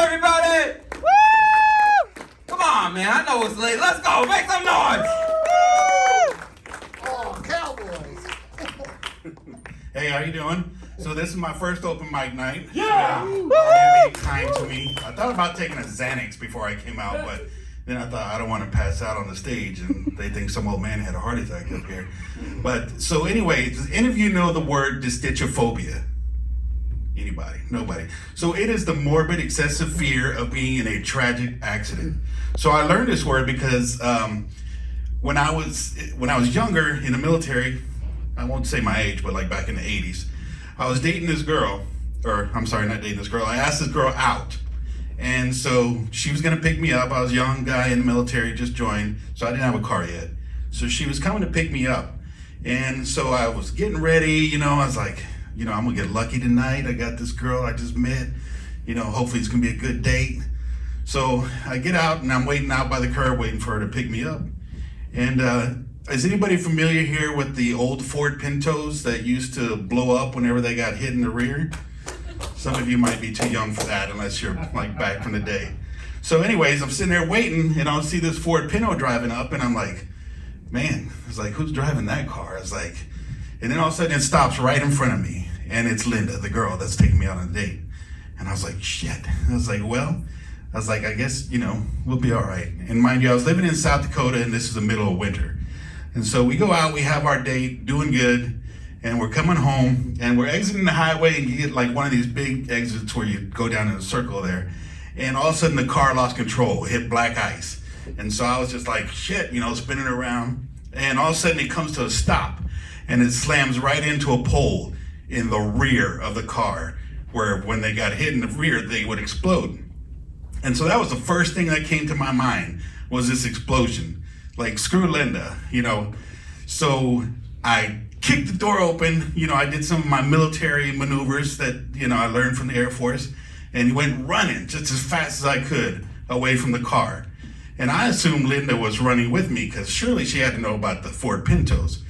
everybody! Woo! Come on, man. I know it's late. Let's go. Make some noise. Oh, Cowboys. Hey, how you doing? So this is my first open mic night. Yeah. Be kind to me. I thought about taking a Xanax before I came out, but then I thought I don't want to pass out on the stage and they think some old man had a heart attack up here. But so anyway, does any of you know the word distichophobia? Anybody? Nobody. So it is the morbid, excessive fear of being in a tragic accident. So I learned this word because when I was younger in the military, I won't say my age, but like back in the 80s, I was dating this girl, or I'm sorry, not dating this girl. I asked this girl out. And so she was gonna pick me up. I was a young guy in the military, just joined, so I didn't have a car yet. So she was coming to pick me up. And so I was getting ready, I was like, I'm gonna get lucky tonight. I got this girl I just met, hopefully it's gonna be a good date. So I get out and I'm waiting out by the curb waiting for her to pick me up. And is anybody familiar here with the old Ford Pintos that used to blow up whenever they got hit in the rear? Some of you might be too young for that unless you're like back from the day. So anyways, I'm sitting there waiting and I'll see this Ford Pinto driving up and I'm like, man, I was like, who's driving that car? I was like, and then all of a sudden it stops right in front of me and it's Linda, the girl that's taking me on a date. And I was like, shit. I was like, I guess, we'll be all right. And mind you, I was living in South Dakota and this is the middle of winter. And so we go out, we have our date, doing good. And we're coming home and we're exiting the highway and you get like one of these big exits where you go down in a circle there. And all of a sudden the car lost control, hit black ice. And so I was just like, shit, spinning around. And all of a sudden it comes to a stop and it slams right into a pole in the rear of the car where when they got hit in the rear, they would explode. And so that was the first thing that came to my mind was this explosion. Like, screw Linda, So I kicked the door open, I did some of my military maneuvers that, I learned from the Air Force and went running just as fast as I could away from the car. And I assumed Linda was running with me because surely she had to know about the Ford Pintos.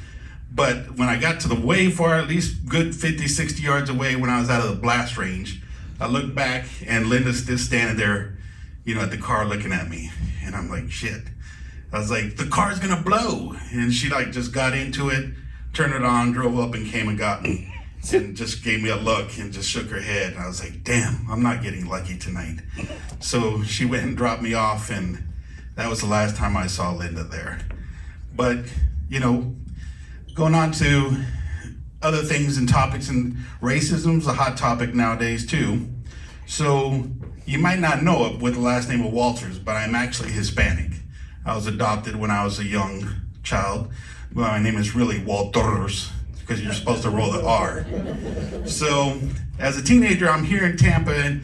But when I got to the way far, at least good 50, 60 yards away when I was out of the blast range, I looked back and Linda's still standing there, at the car looking at me. And I'm like, shit. I was like, the car's gonna blow. And she just got into it, turned it on, drove up and came and got me and just gave me a look and just shook her head. And I was like, damn, I'm not getting lucky tonight. So she went and dropped me off and that was the last time I saw Linda there. But, going on to other things and topics, and racism's a hot topic nowadays too. So you might not know it with the last name of Walters, but I'm actually Hispanic. I was adopted when I was a young child. Well, my name is really Walters because you're supposed to roll the R. So as a teenager, I'm here in Tampa, and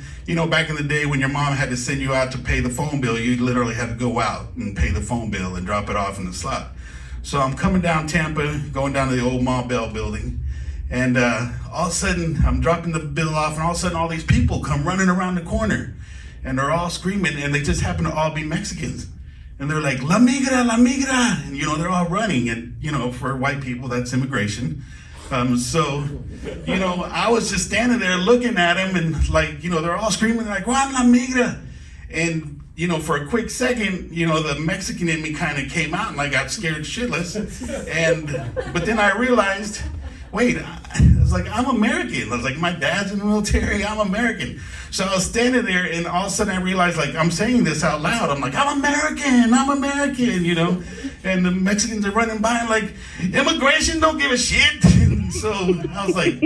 back in the day when your mom had to send you out to pay the phone bill, you literally had to go out and pay the phone bill and drop it off in the slot. So I'm coming down Tampa, going down to the old Ma Bell building, and all of a sudden I'm dropping the bill off, and all of a sudden all these people come running around the corner, and they're all screaming, and they just happen to all be Mexicans. And they're like, La migra, la migra. And, they're all running. And, for white people, that's immigration. So, I was just standing there looking at them and they're all screaming like, Juan la migra. And, for a quick second, the Mexican in me kind of came out and I got scared shitless. But then I realized, wait, I was like, I'm American. I was like, my dad's in the military, I'm American. So I was standing there and all of a sudden I realized I'm saying this out loud. I'm like, I'm American, and the Mexicans are running by and like, immigration don't give a shit. And so I was like,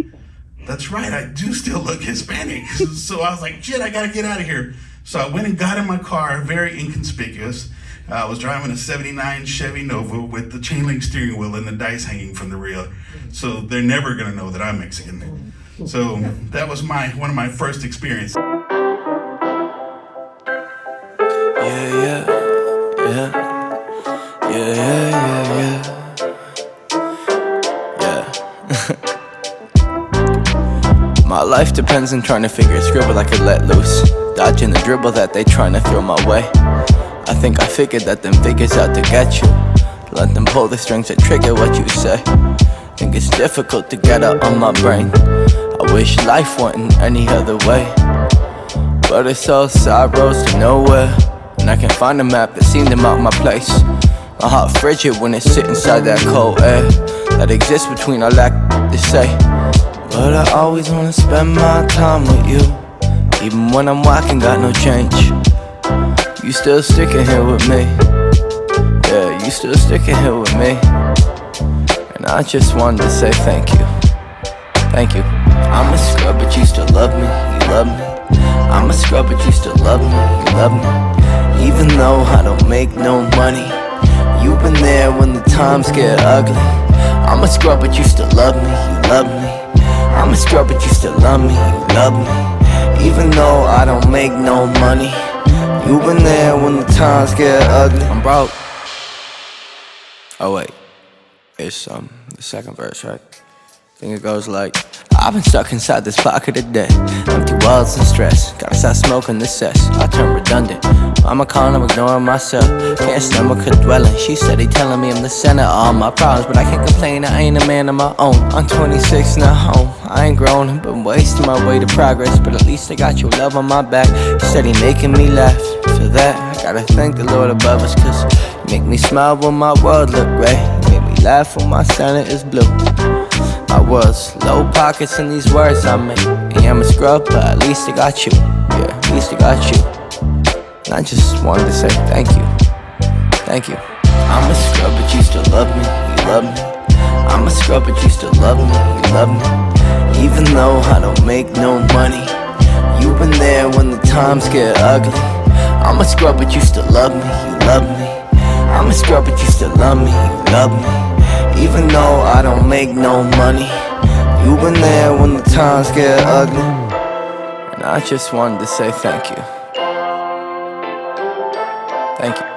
that's right, I do still look Hispanic. So I was like, shit, I gotta get out of here. So I went and got in my car, very inconspicuous. I was driving a 79 Chevy Nova with the chain link steering wheel and the dice hanging from the rear. So they're never gonna know that I'm Mexican. So that was one of my first experiences. My life depends on trying to figure a scribble I could let loose, dodging the dribble that they trying to throw my way. I think I figured that them figures out to get you. Let them pull the strings that trigger what you say. Think it's difficult to get out on my brain. I wish life went in any other way. but it's all side roads to nowhere. And I can't find a map that seemed to mark my place. My heart frigid when it sit inside that cold air that exists between our lack to say. But I always wanna spend my time with you, even when I'm walking, got no change. You still sticking here with me. Yeah, you still sticking here with me. And I just wanted to say thank you. Thank you. I'm a scrub, but you still love me. You love me. I'm a scrub, but you still love me. You love me. Even though I don't make no money, you've been there when the times get ugly. I'm a scrub, but you still love me. You love me. I'm a scrub, but you still love me. You love me. Even though I don't make no money, you've been there when the times get ugly. I'm broke. Oh wait, it's the second verse, right? I think it goes like, I've been stuck inside this pocket of debt, empty walls and stress. Gotta stop smoking this cess, I turn redundant. I'm a con, I'm ignoring myself. Can't stomach her dwelling. She steady telling me I'm the center of all my problems, but I can't complain, I ain't a man of my own. I'm 26, not home. I ain't grown, been wasting my way to progress, but at least I got your love on my back. You steady making me laugh. For that, I gotta thank the Lord above us, cause you make me smile when my world look gray. You make me laugh when my Santa is blue. My world's low pockets in these words I make. And yeah, I'm a scrub, but at least I got you. Yeah, at least I got you. And I just wanted to say thank you. Thank you. I'm a scrub, but you still love me. You love me. I'm a scrub, but you still love me. You love me. Even though I don't make no money, you've been there when the times get ugly. I'm a scrub, but you still love me. You love me. I'm a scrub, but you still love me. You love me. Even though I don't make no money, you've been there when the times get ugly. And I just wanted to say thank you. Thank you.